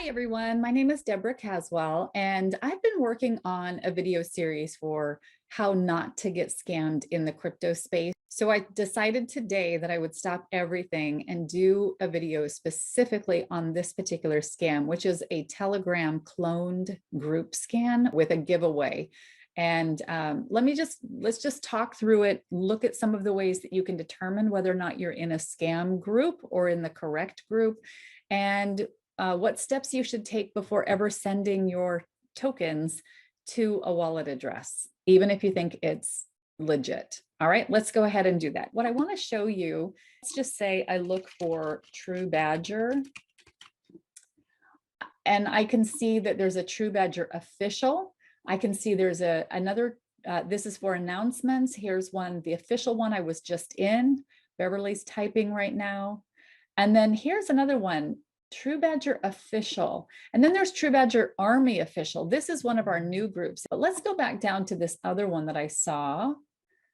everyone. My name is Deborah Caswell, and I've been working on a video series for how not to get scammed in the crypto space. So I decided today that I would stop everything and do a video specifically on this particular scam, which is a Telegram cloned group scan with a giveaway. And let's just talk through it, look at some of the ways that you can determine whether or not you're in a scam group or in the correct group, and what steps you should take before ever sending your tokens to a wallet address, even if you think it's legit. All right, let's go ahead and do that. What I want to show you, let's just say I look for True Badger, and I can see that there's a True Badger official. I can see there's another, this is for announcements. Here's one, the official one I was just in. Beverly's typing right now. And then here's another one, True Badger official. And then there's True Badger Army official. This is one of our new groups. But let's go back down to this other one that I saw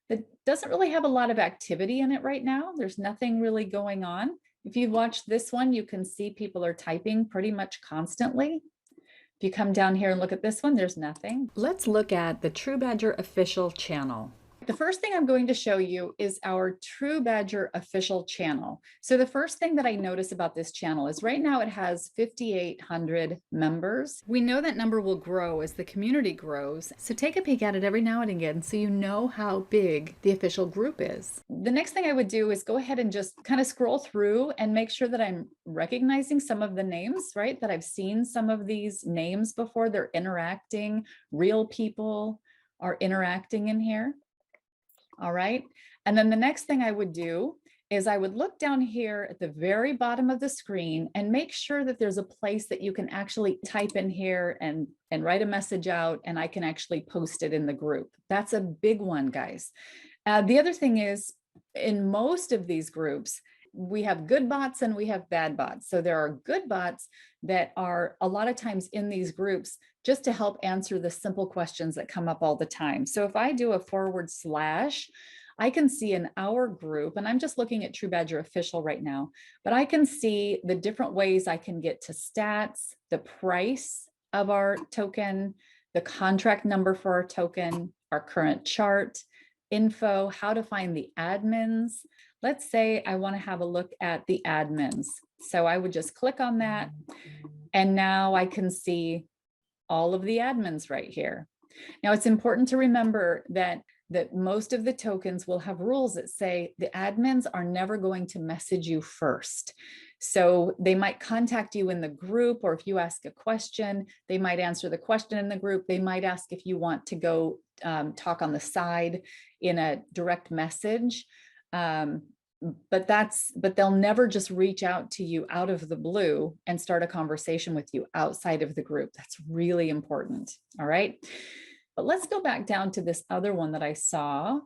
that doesn't really have a lot of activity in it right now. There's nothing really going on. If you watch this one, you can see people are typing pretty much constantly. If you come down here and look at this one, there's nothing. Let's look at the True Badger official channel. The first thing I'm going to show you is our True Badger official channel. So the first thing that I notice about this channel is right now it has 5,800 members. We know that number will grow as the community grows. So take a peek at it every now and again so you know how big the official group is. The next thing I would do is go ahead and just kind of scroll through and make sure that I'm recognizing some of the names, right? That I've seen some of these names before. They're interacting, real people are interacting in here. All right. And then the next thing I would do is I would look down here at the very bottom of the screen and make sure that there's a place that you can actually type in here and write a message out, and I can actually post it in the group. That's a big one, guys. The other thing is, in most of these groups, we have good bots and we have bad bots. So there are good bots that are a lot of times in these groups just to help answer the simple questions that come up all the time. So if I do a /, I can see in our group, and I'm just looking at True Badger official right now, but I can see the different ways I can get to stats, the price of our token, the contract number for our token, our current chart, info, how to find the admins. Let's say I want to have a look at the admins. So I would just click on that, and now I can see all of the admins right here. Now it's important to remember that most of the tokens will have rules that say the admins are never going to message you first. So they might contact you in the group, or if you ask a question, they might answer the question in the group. They might ask if you want to go talk on the side in a direct message. But they'll never just reach out to you out of the blue and start a conversation with you outside of the group. That's really important. All right. But let's go back down to this other one that I saw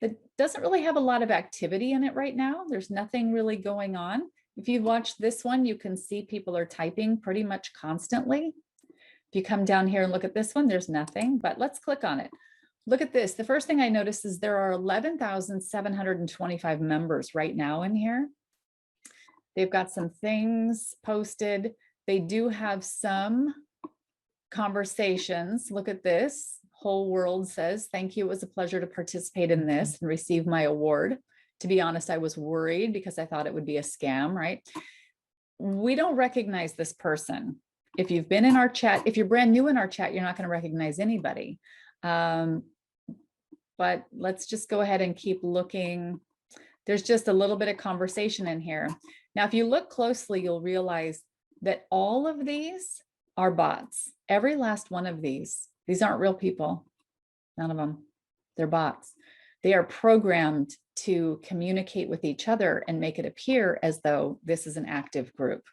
that doesn't really have a lot of activity in it right now. There's nothing really going on. If you watch this one, you can see people are typing pretty much constantly. If you come down here and look at this one, there's nothing, but let's click on it. Look at this. The first thing I noticed is there are 11,725 members right now in here. They've got some things posted. They do have some conversations. Look at this. Whole World says, thank you. It was a pleasure to participate in this and receive my award. To be honest, I was worried because I thought it would be a scam, right? We don't recognize this person. If you've been in our chat, if you're brand new in our chat, you're not going to recognize anybody. But let's just go ahead and keep looking. There's just a little bit of conversation in here. Now, if you look closely, you'll realize that all of these are bots. Every last one of these aren't real people. None of them. They're bots. They are programmed to communicate with each other and make it appear as though this is an active group.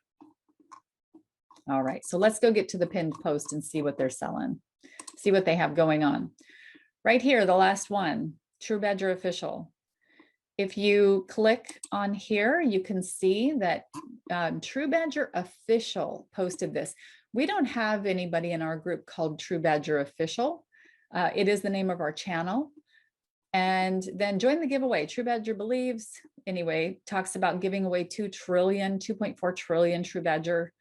All right, so let's go get to the pinned post and see what they're selling. See what they have going on. Right here, the last one, True Badger official. If you click on here, you can see that True Badger official posted this. We don't have anybody in our group called True Badger official. It is the name of our channel. And then join the giveaway. True Badger believes, anyway, talks about giving away 2.4 trillion True Badger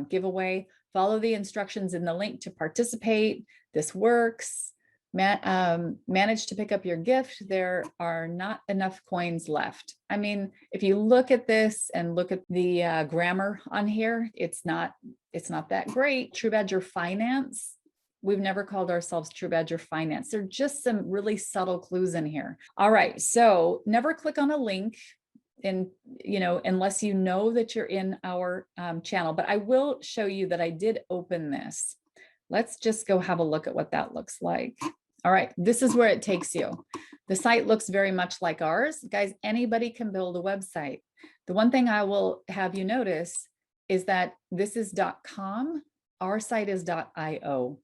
giveaway. Follow the instructions in the link to participate. This works. Manage to pick up your gift. There are not enough coins left. I mean, if you look at this and look at the grammar on here, it's not that great. True Badger Finance. We've never called ourselves True Badger Finance. There are just some really subtle clues in here. All right, so never click on a link unless you know that you're in our channel, but I will show you that I did open this. Let's just go have a look at what that looks like. All right, this is where it takes you. The site looks very much like ours. Guys, anybody can build a website. The one thing I will have you notice is that this is .com, our site is .io.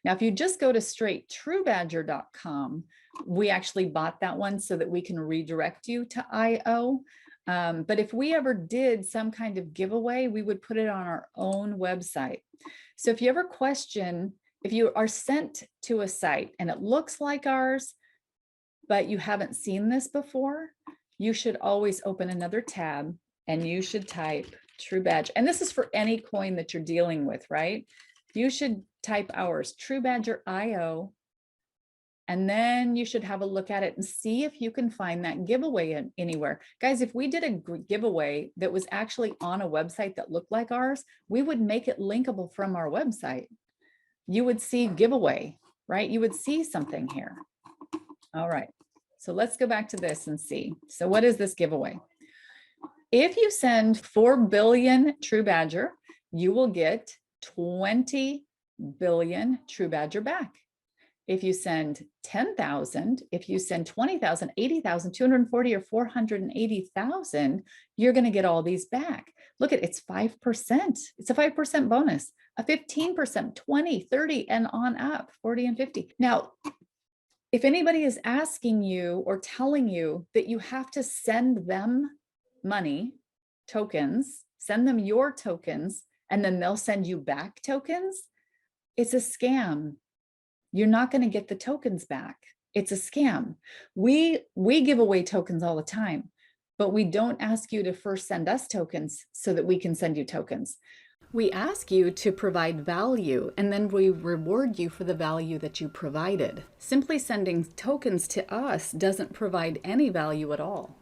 Now, if you just go to straight truebadger.com, we actually bought that one so that we can redirect you to IO. But if we ever did some kind of giveaway, we would put it on our own website. So if you ever question, if you are sent to a site and it looks like ours, but you haven't seen this before, you should always open another tab and you should type True Badger. And this is for any coin that you're dealing with, right? You should type ours, True Badger IO, and then you should have a look at it and see if you can find that giveaway anywhere. Guys, if we did a giveaway that was actually on a website that looked like ours, we would make it linkable from our website. You would see giveaway, right? You would see something here. All right, so let's go back to this and see. So what is this giveaway? If you send 4 billion True Badger, you will get 20 billion True Badger back. If you send 10,000, if you send 20,000, 80,000, 240, or 480,000, you're going to get all these back. Look at it's 5%. It's a 5% bonus, a 15%, 20, 30, and on up, 40 and 50. Now, if anybody is asking you or telling you that you have to send them money, tokens, send them your tokens, and then they'll send you back tokens, it's a scam. You're not going to get the tokens back. It's a scam. We give away tokens all the time, but we don't ask you to first send us tokens so that we can send you tokens. We ask you to provide value, and then we reward you for the value that you provided. Simply sending tokens to us doesn't provide any value at all.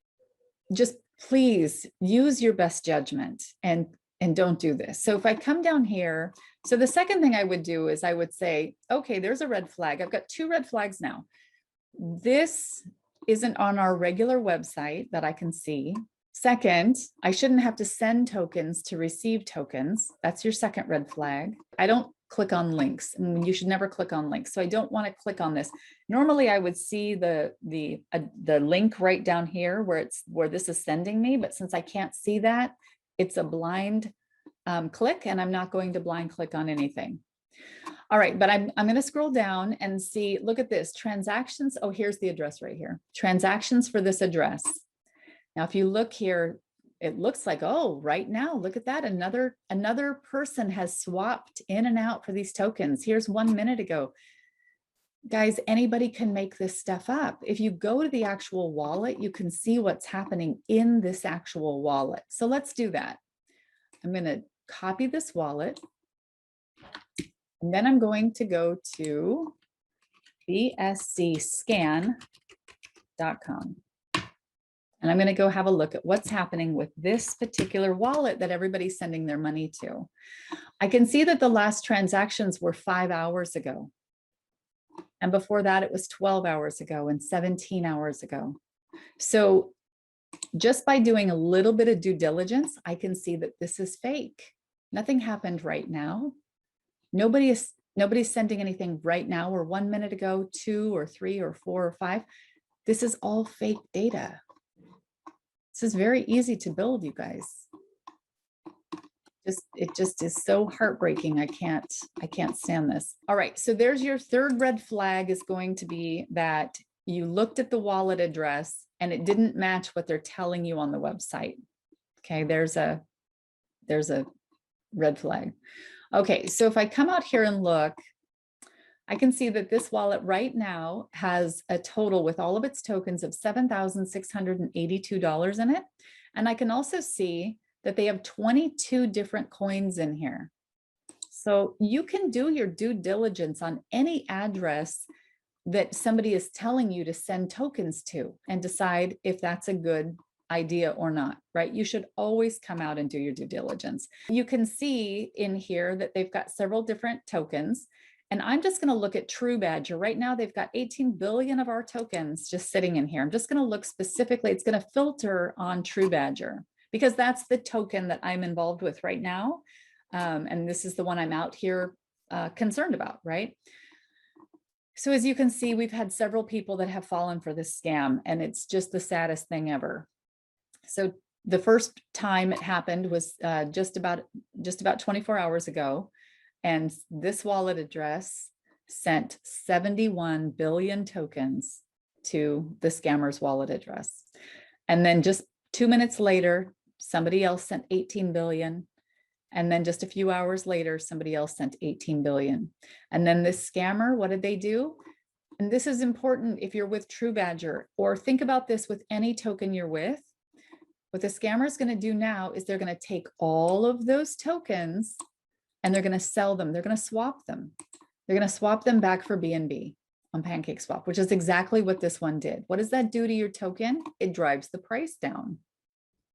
Just please use your best judgment and don't do this. So if I come down here, so the second thing I would do is I would say, okay, there's a red flag. I've got 2 red flags now. This isn't on our regular website that I can see. Second, I shouldn't have to send tokens to receive tokens. That's your second red flag. I don't click on links, and you should never click on links. So I don't want to click on this. Normally I would see the link right down here where this is sending me, but since I can't see that, it's a blind click, and I'm not going to blind click on anything. All right, but I'm going to scroll down and see, look at this, transactions. Oh, here's the address right here. Transactions for this address. Now, if you look here, it looks like, oh, right now, look at that. Another person has swapped in and out for these tokens. Here's 1 minute ago. Guys, anybody can make this stuff up. If you go to the actual wallet, you can see what's happening in this actual wallet. So let's do that. I'm going to copy this wallet, and then I'm going to go to bscscan.com. And I'm going to go have a look at what's happening with this particular wallet that everybody's sending their money to. I can see that the last transactions were 5 hours ago. And before that, it was 12 hours ago and 17 hours ago. So just by doing a little bit of due diligence, I can see that this is fake. Nothing happened right now. Nobody's sending anything right now or 1 minute ago, 2 or 3 or 4 or 5. This is all fake data. This is very easy to build, you guys. It just is so heartbreaking. I can't stand this. All right, so there's your third red flag, is going to be that you looked at the wallet address and it didn't match what they're telling you on the website. Okay, there's a red flag. Okay, so if I come out here and look, I can see that this wallet right now has a total with all of its tokens of $7,682 in it. And I can also see that they have 22 different coins in here. So you can do your due diligence on any address that somebody is telling you to send tokens to and decide if that's a good idea or not, right? You should always come out and do your due diligence. You can see in here that they've got several different tokens, and I'm just going to look at True Badger. Right now, they've got 18 billion of our tokens just sitting in here. I'm just going to look specifically. It's going to filter on True Badger because that's the token that I'm involved with right now. And this is the one I'm out here concerned about, right? So as you can see, we've had several people that have fallen for this scam, and it's just the saddest thing ever. So the first time it happened was just about 24 hours ago, and this wallet address sent 71 billion tokens to the scammer's wallet address. And then just 2 minutes later, somebody else sent 18 billion. And then just a few hours later, somebody else sent 18 billion. And then this scammer, what did they do? And this is important if you're with True Badger, or think about this with any token you're with. What the scammer is going to do now is they're going to take all of those tokens and they're going to sell them. They're going to swap them. They're going to swap them back for BNB on PancakeSwap, which is exactly what this one did. What does that do to your token? It drives the price down.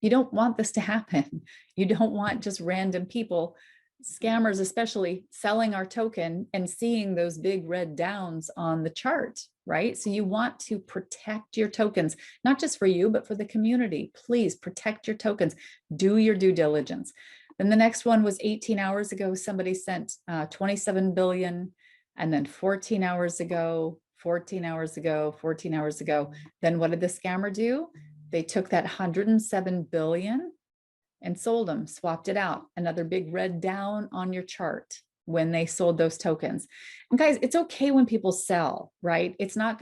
You don't want this to happen. You don't want just random people, scammers especially, selling our token and seeing those big red downs on the chart, right? So you want to protect your tokens, not just for you, but for the community. Please protect your tokens. Do your due diligence. Then the next one was 18 hours ago. Somebody sent 27 billion, and then 14 hours ago, 14 hours ago, 14 hours ago. Then what did the scammer do? They took that 107 billion and sold them, swapped it out. Another big red down on your chart when they sold those tokens. And guys, it's okay when people sell, right? It's not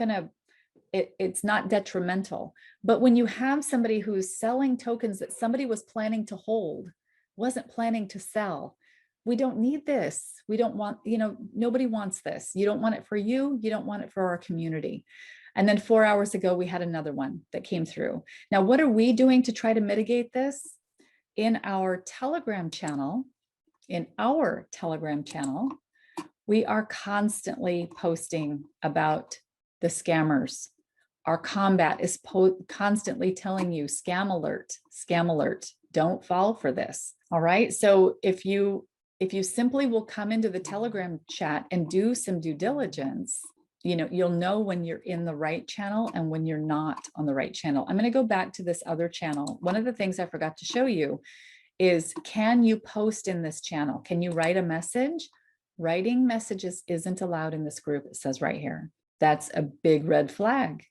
it's not detrimental. But when you have somebody who's selling tokens that somebody was planning to hold, wasn't planning to sell, we don't need this. We don't want, nobody wants this. You don't want it for you. You don't want it for our community. And then 4 hours ago, we had another one that came through. Now, what are we doing to try to mitigate this? In our Telegram channel, we are constantly posting about the scammers. Our combat is constantly telling you, scam alert, don't fall for this. All right. So if you simply will come into the Telegram chat and do some due diligence, you'll know when you're in the right channel and when you're not on the right channel. I'm going to go back to this other channel. One of the things I forgot to show you is, can you post in this channel? Can you write a message? Writing messages isn't allowed in this group. It says right here. That's a big red flag.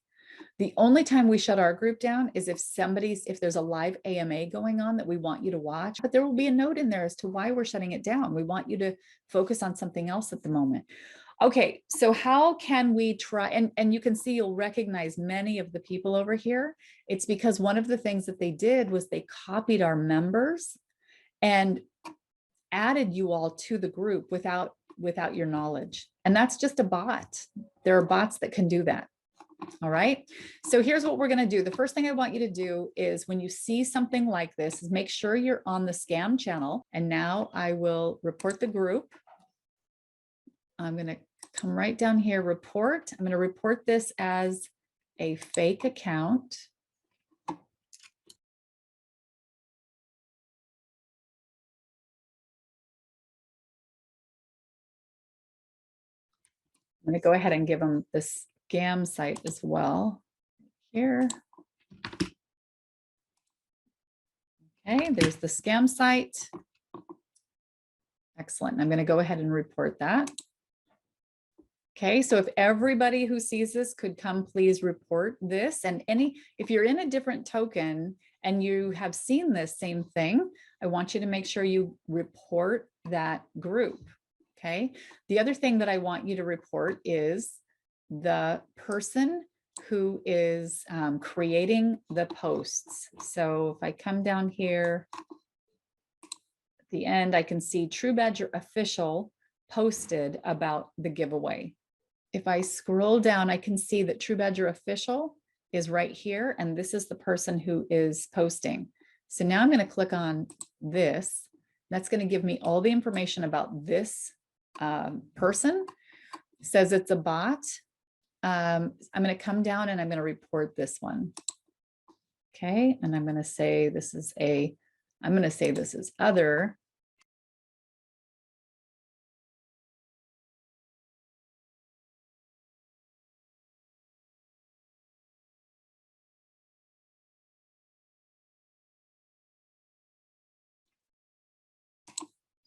The only time we shut our group down is if there's a live AMA going on that we want you to watch, but there will be a note in there as to why we're shutting it down. We want you to focus on something else at the moment. Okay, so how can we try, and you can see, you'll recognize many of the people over here. It's because one of the things that they did was they copied our members and added you all to the group without your knowledge. And that's just a bot. There are bots that can do that. All right, so here's what we're going to do. The first thing I want you to do is, when you see something like this, is make sure you're on the scam channel. And now I will report the group. I'm going to come right down here, report. I'm going to report this as a fake account. I'm going to go ahead and give them the scam site as well here. Okay, there's the scam site. Excellent. I'm going to go ahead and report that. Okay, so if everybody who sees this could come, please report this. And if you're in a different token and you have seen this same thing, I want you to make sure you report that group. Okay, the other thing that I want you to report is the person who is creating the posts. So if I come down here at the end, I can see True Badger Official posted about the giveaway. If I scroll down, I can see that True Badger Official is right here, and this is the person who is posting. So now I'm going to click on this. That's going to give me all the information about this person. It says it's a bot. I'm going to come down and I'm going to report this one. Okay, and I'm going to say this is other.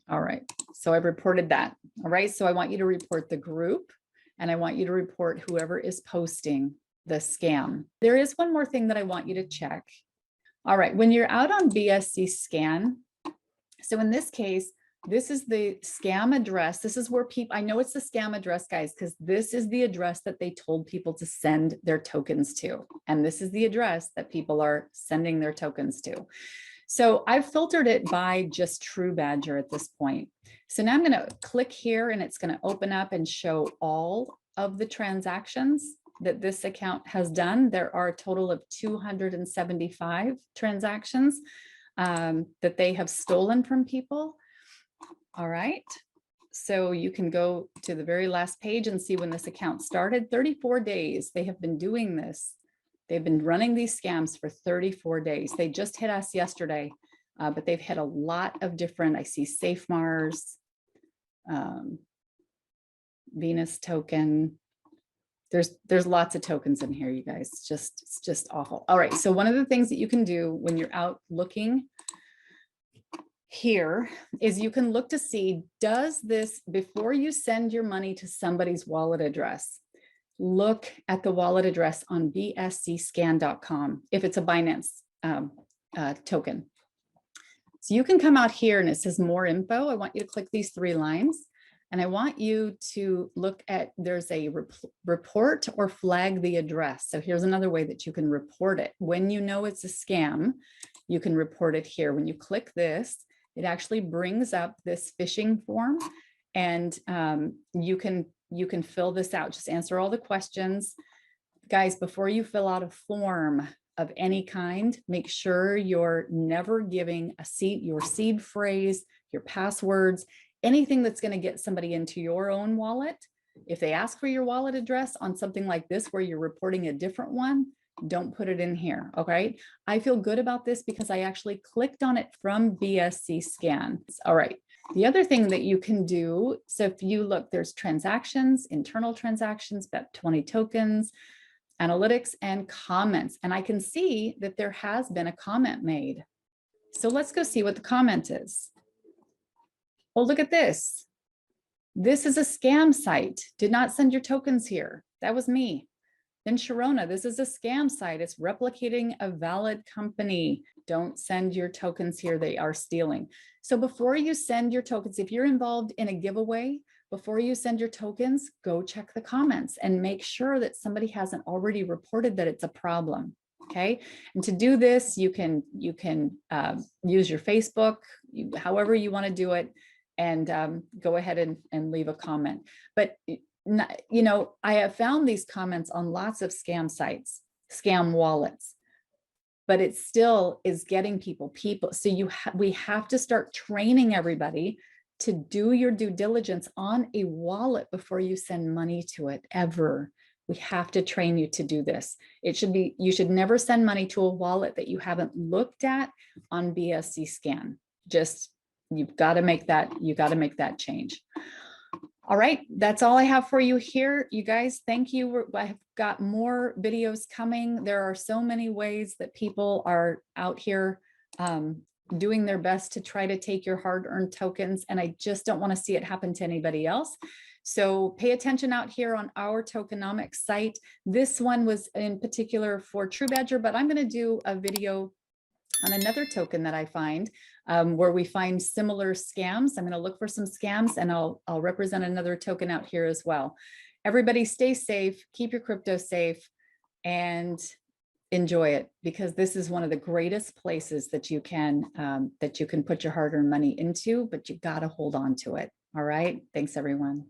All right, so I've reported that. All right, so I want you to report the group and I want you to report whoever is posting the scam. There is one more thing that I want you to check. All right, when you're out on BSC Scan, so in this case, this is the scam address. This is where people, I know it's the scam address, guys, because this is the address that they told people to send their tokens to. And this is the address that people are sending their tokens to. So I've filtered it by just True Badger at this point. So now I'm going to click here and it's going to open up and show all of the transactions that this account has done. There are a total of 275 transactions that they have stolen from people. All right. So you can go to the very last page and see when this account started. 34 days. They have been doing this. They've been running these scams for 34 days. They just hit us yesterday, but they've hit a lot of different, I see Safe Mars, Venus token. There's lots of tokens in here, you guys. It's just awful. All right, so one of the things that you can do when you're out looking here is you can look to see, does this, before you send your money to somebody's wallet address, look at the wallet address on bscscan.com if it's a Binance token. So you can come out here and it says more info. I want you to click these 3 lines and I want you to look at, there's a report or flag the address. So here's another way that you can report it. When you know it's a scam, you can report it here. When you click this, it actually brings up this phishing form and you can fill this out. Just answer all the questions. Guys, before you fill out a form of any kind, make sure you're never giving your seed phrase, your passwords, anything that's going to get somebody into your own wallet. If they ask for your wallet address on something like this, where you're reporting a different one, don't put it in here. Okay. I feel good about this because I actually clicked on it from BSC Scan. All right. The other thing that you can do, so if you look, there's transactions, internal transactions, BEP20 tokens, analytics, and comments. And I can see that there has been a comment made. So let's go see what the comment is. Oh, look at this. This is a scam site. Did not send your tokens here. That was me. Then Sharona, this is a scam site. It's replicating a valid company. Don't send your tokens here. They are stealing. So before you send your tokens, if you're involved in a giveaway, before you send your tokens, go check the comments and make sure that somebody hasn't already reported that it's a problem. Okay. And to do this, you can use your Facebook, however you want to do it, and go ahead and leave a comment. But you know, I have found these comments on lots of scam sites, scam wallets, but it still is getting people. So we have to start training everybody to do your due diligence on a wallet before you send money to it ever. We have to train you to do this. You should never send money to a wallet that you haven't looked at on BSC Scan. You've got to make that change. All right, that's all I have for you here. You guys, thank you. I've got more videos coming. There are so many ways that people are out here doing their best to try to take your hard-earned tokens, and I just don't want to see it happen to anybody else. So pay attention out here on our tokenomics site. This one was in particular for True Badger, but I'm going to do a video on another token that I find where we find similar scams. I'm going to look for some scams and I'll represent another token out here as well. Everybody stay safe, keep your crypto safe, and enjoy it, because this is one of the greatest places that you can put your hard-earned money into, but you got to hold on to it. All right. Thanks, everyone.